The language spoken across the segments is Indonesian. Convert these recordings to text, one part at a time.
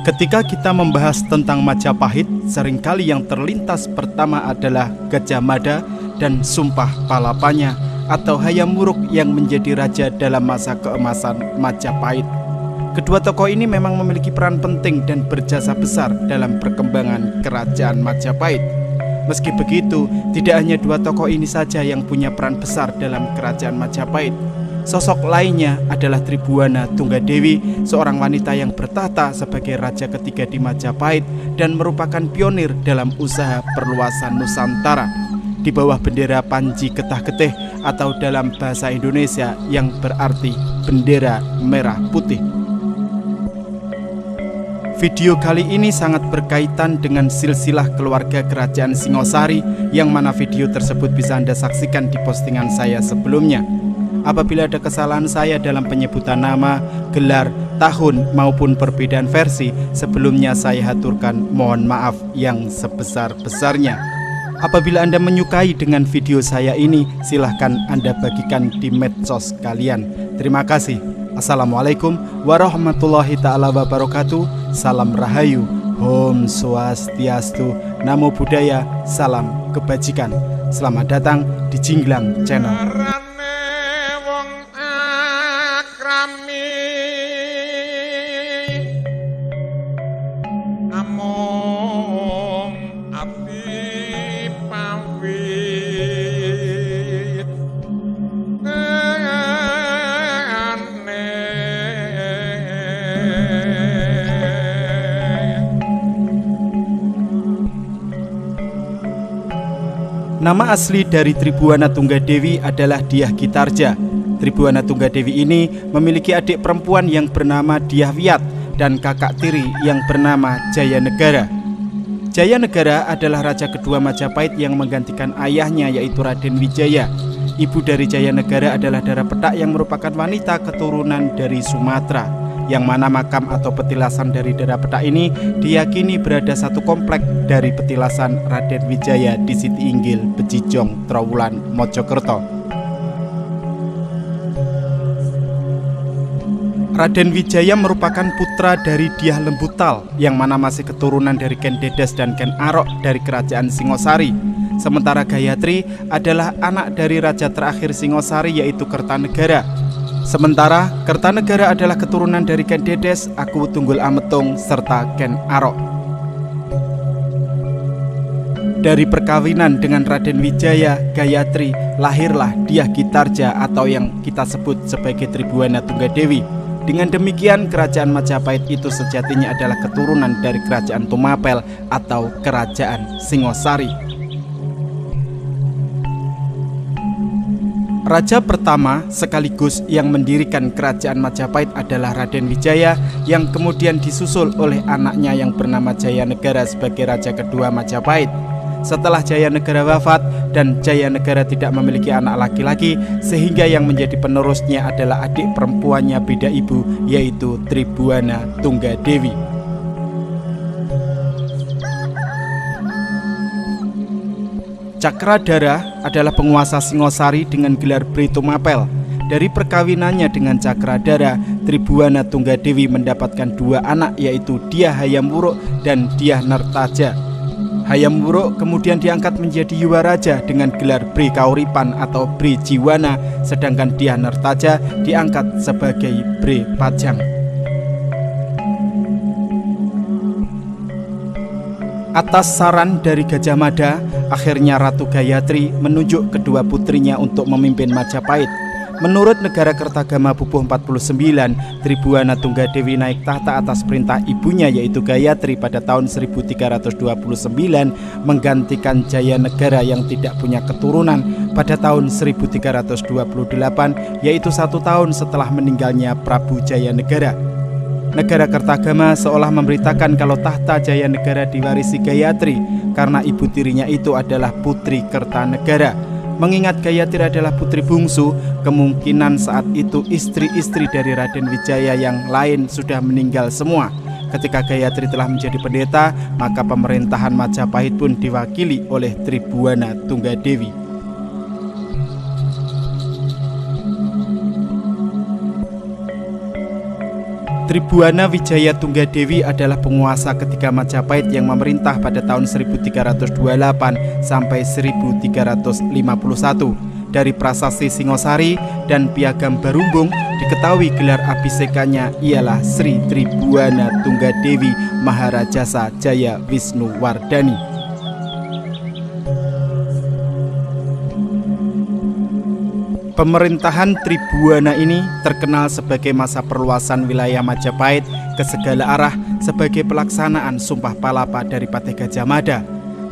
Ketika kita membahas tentang Majapahit, seringkali yang terlintas pertama adalah Gajah Mada dan Sumpah Palapanya atau Hayam Wuruk yang menjadi raja dalam masa keemasan Majapahit. Kedua tokoh ini memang memiliki peran penting dan berjasa besar dalam perkembangan kerajaan Majapahit. Meski begitu, tidak hanya dua tokoh ini saja yang punya peran besar dalam kerajaan Majapahit. Sosok lainnya adalah Tribuana Tunggadewi, seorang wanita yang bertahta sebagai raja ketiga di Majapahit dan merupakan pionir dalam usaha perluasan Nusantara di bawah bendera Panji Getah Getih atau dalam bahasa Indonesia yang berarti bendera merah putih. Video kali ini sangat berkaitan dengan silsilah keluarga kerajaan Singosari, yang mana video tersebut bisa Anda saksikan di postingan saya sebelumnya. Apabila ada kesalahan saya dalam penyebutan nama, gelar, tahun maupun perbedaan versi, sebelumnya saya haturkan mohon maaf yang sebesar-besarnya. Apabila Anda menyukai dengan video saya ini, silahkan Anda bagikan di medsos kalian. Terima kasih. Assalamualaikum warahmatullahi ta'ala wabarakatuh. Salam Rahayu, Om Swastiastu, Namo Buddhaya, salam kebajikan. Selamat datang di Jinglang Channel. Nama asli dari Tribuana Tunggadewi adalah Dyah Gitarja. Tribuana Tunggadewi ini memiliki adik perempuan yang bernama Dyah Wiyat dan kakak tiri yang bernama Jayanegara. Jayanegara adalah raja kedua Majapahit yang menggantikan ayahnya, yaitu Raden Wijaya. Ibu dari Jayanegara adalah Dara Petak yang merupakan wanita keturunan dari Sumatera, yang mana makam atau petilasan dari Dara Petak ini diyakini berada satu komplek dari petilasan Raden Wijaya di Siti Inggil, Bejijong, Trowulan, Mojokerto. Raden Wijaya merupakan putra dari Dyah Lembutal, yang mana masih keturunan dari Ken Dedes dan Ken Arok dari kerajaan Singosari. Sementara Gayatri adalah anak dari raja terakhir Singosari, yaitu Kertanegara. Sementara Kertanegara adalah keturunan dari Ken Dedes, Aku Tunggul Ametung, serta Ken Arok. Dari perkawinan dengan Raden Wijaya, Gayatri, lahirlah Dyah Gitarja atau yang kita sebut sebagai Tribuana Tunggadewi. Dengan demikian, kerajaan Majapahit itu sejatinya adalah keturunan dari kerajaan Tumapel atau kerajaan Singosari. Raja pertama sekaligus yang mendirikan kerajaan Majapahit adalah Raden Wijaya, yang kemudian disusul oleh anaknya yang bernama Jayanegara sebagai raja kedua Majapahit. Setelah Jayanegara wafat dan Jayanegara tidak memiliki anak laki-laki, sehingga yang menjadi penerusnya adalah adik perempuannya beda ibu, yaitu Tribuana Tunggadewi. Cakradara adalah penguasa Singosari dengan gelar Bri Tumapel. Dari perkawinannya dengan Cakradara, Tribuana Tunggadewi mendapatkan dua anak, yaitu Dyah Hayam Wuruk dan Dyah Nertaja. Hayam Wuruk kemudian diangkat menjadi Yuwaraja dengan gelar Bri Kauripan atau Bri Jiwana, sedangkan Dyah Nertaja diangkat sebagai Bri Pajang. Atas saran dari Gajah Mada, akhirnya Ratu Gayatri menunjuk kedua putrinya untuk memimpin Majapahit. Menurut Negara Kertagama Pupuh 49, Tribuana Tunggadewi naik tahta atas perintah ibunya, yaitu Gayatri, pada tahun 1329, menggantikan Jayanegara yang tidak punya keturunan pada tahun 1328, yaitu 1 tahun setelah meninggalnya Prabu Jayanegara. Negara Kertagama seolah memberitakan kalau tahta Jayanegara diwarisi Gayatri karena ibu tirinya itu adalah Putri Kertanegara. Mengingat Gayatri adalah putri bungsu, kemungkinan saat itu istri-istri dari Raden Wijaya yang lain sudah meninggal semua. Ketika Gayatri telah menjadi pendeta, maka pemerintahan Majapahit pun diwakili oleh Tribuana Tunggadewi. Tribuana Wijaya Tunggadewi adalah penguasa ketiga Majapahit yang memerintah pada tahun 1328 sampai 1351. Dari prasasti Singosari dan Piagam Barumbung diketahui gelar abhisekanya ialah Sri Tribuana Tunggadewi Maharajasa Jaya Wisnuwardhani. Pemerintahan Tribuana ini terkenal sebagai masa perluasan wilayah Majapahit ke segala arah sebagai pelaksanaan Sumpah Palapa dari Patih Gajah Mada.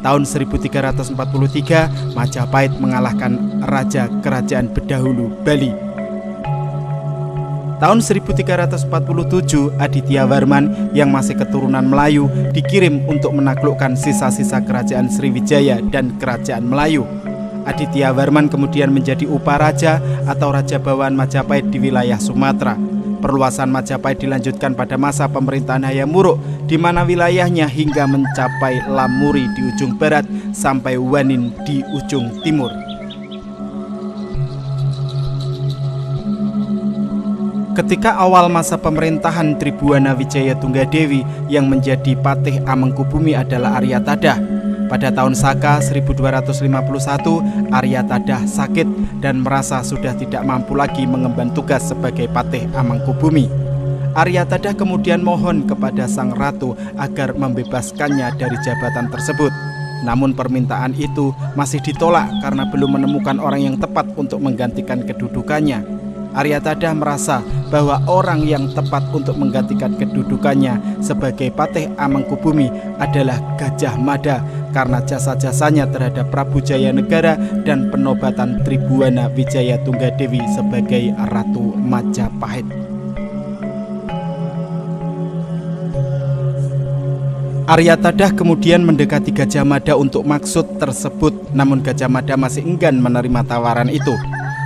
Tahun 1343, Majapahit mengalahkan Raja Kerajaan Bedahulu Bali. Tahun 1347, Aditya Warman yang masih keturunan Melayu dikirim untuk menaklukkan sisa-sisa Kerajaan Sriwijaya dan Kerajaan Melayu. Aditya Warman kemudian menjadi Uparaja atau Raja Bawahan Majapahit di wilayah Sumatera. Perluasan Majapahit dilanjutkan pada masa pemerintahan Hayam Wuruk, di mana wilayahnya hingga mencapai Lamuri di ujung barat sampai Wanin di ujung timur. Ketika awal masa pemerintahan Tribuana Wijaya Tunggadewi, yang menjadi Patih Amengkubumi adalah Arya Tadah. Pada tahun Saka 1251, Arya Tadah sakit dan merasa sudah tidak mampu lagi mengemban tugas sebagai Patih Amengkubumi. Arya Tadah kemudian mohon kepada sang ratu agar membebaskannya dari jabatan tersebut. Namun permintaan itu masih ditolak karena belum menemukan orang yang tepat untuk menggantikan kedudukannya. Arya Tadah merasa bahwa orang yang tepat untuk menggantikan kedudukannya sebagai Patih Amengkubumi adalah Gajah Mada karena jasa-jasanya terhadap Prabu Jayanegara dan penobatan Tribuana Wijaya Tunggadewi sebagai Ratu Majapahit. Arya Tadah kemudian mendekati Gajah Mada untuk maksud tersebut, namun Gajah Mada masih enggan menerima tawaran itu.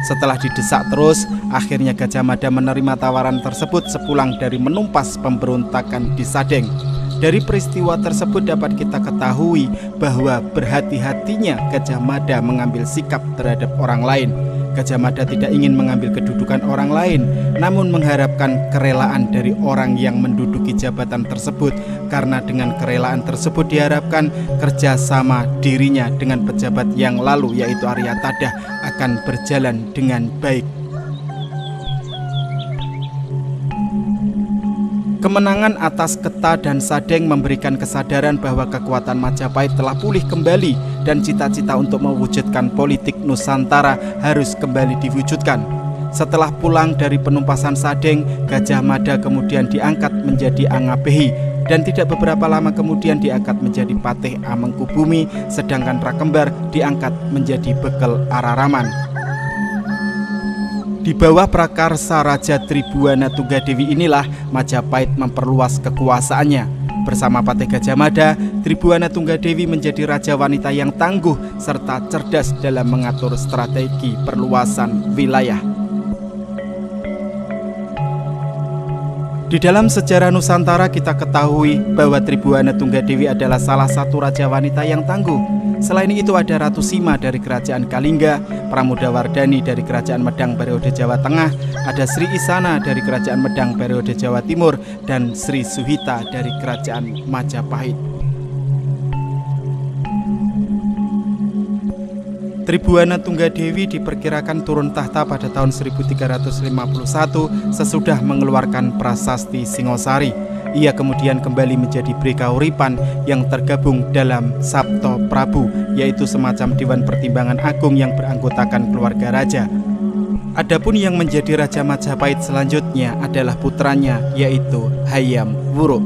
Setelah didesak terus, akhirnya Gajah Mada menerima tawaran tersebut sepulang dari menumpas pemberontakan di Sadeng. Dari peristiwa tersebut dapat kita ketahui bahwa berhati-hatinya Gajah Mada mengambil sikap terhadap orang lain. Gajah Mada tidak ingin mengambil kedudukan orang lain, namun mengharapkan kerelaan dari orang yang menduduki jabatan tersebut, karena dengan kerelaan tersebut diharapkan kerjasama dirinya dengan pejabat yang lalu yaitu Arya Tadah akan berjalan dengan baik. Kemenangan atas Keta dan Sadeng memberikan kesadaran bahwa kekuatan Majapahit telah pulih kembali dan cita-cita untuk mewujudkan politik Nusantara harus kembali diwujudkan. Setelah pulang dari penumpasan Sadeng, Gajah Mada kemudian diangkat menjadi Angabehi dan tidak beberapa lama kemudian diangkat menjadi Patih Amengkubumi, sedangkan Rakembar diangkat menjadi Bekel Araraman. Di bawah prakarsa Raja Tribuana Tunggadewi inilah Majapahit memperluas kekuasaannya. Bersama Patih Gajah Mada, Tribuana Tunggadewi menjadi raja wanita yang tangguh serta cerdas dalam mengatur strategi perluasan wilayah. Di dalam sejarah Nusantara kita ketahui bahwa Tribuana Tunggadewi adalah salah satu raja wanita yang tangguh. Selain itu ada Ratu Sima dari Kerajaan Kalingga, Pramodawardhani dari Kerajaan Medang periode Jawa Tengah, ada Sri Isana dari Kerajaan Medang periode Jawa Timur, dan Sri Suhita dari Kerajaan Majapahit. Tribuana Tunggadewi diperkirakan turun tahta pada tahun 1351 sesudah mengeluarkan prasasti Singosari. Ia kemudian kembali menjadi Brekauripan yang tergabung dalam Sabto Prabu, yaitu semacam Dewan Pertimbangan Agung yang beranggotakan keluarga raja. Adapun yang menjadi Raja Majapahit selanjutnya adalah putranya, yaitu Hayam Wuruk.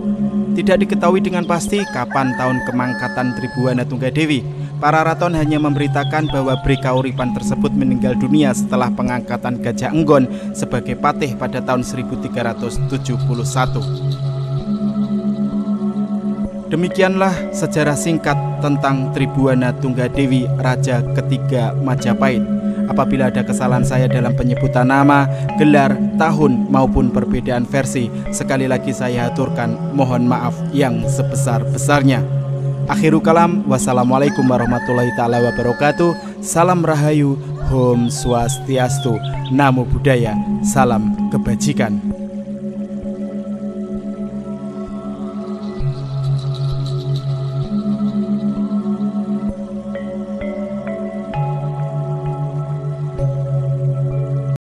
Tidak diketahui dengan pasti kapan tahun kemangkatan Tribuana Tunggadewi. Para raton hanya memberitakan bahwa Brekauripan tersebut meninggal dunia setelah pengangkatan Gajah Enggon sebagai patih pada tahun 1371. Demikianlah sejarah singkat tentang Tribuana Tunggadewi, Raja ketiga Majapahit. Apabila ada kesalahan saya dalam penyebutan nama, gelar, tahun maupun perbedaan versi, sekali lagi saya aturkan mohon maaf yang sebesar-besarnya. Akhiru kalam, wassalamualaikum warahmatullahi taala wabarakatuh. Salam Rahayu, Om Swastiastu, Namo Buddhaya, salam kebajikan.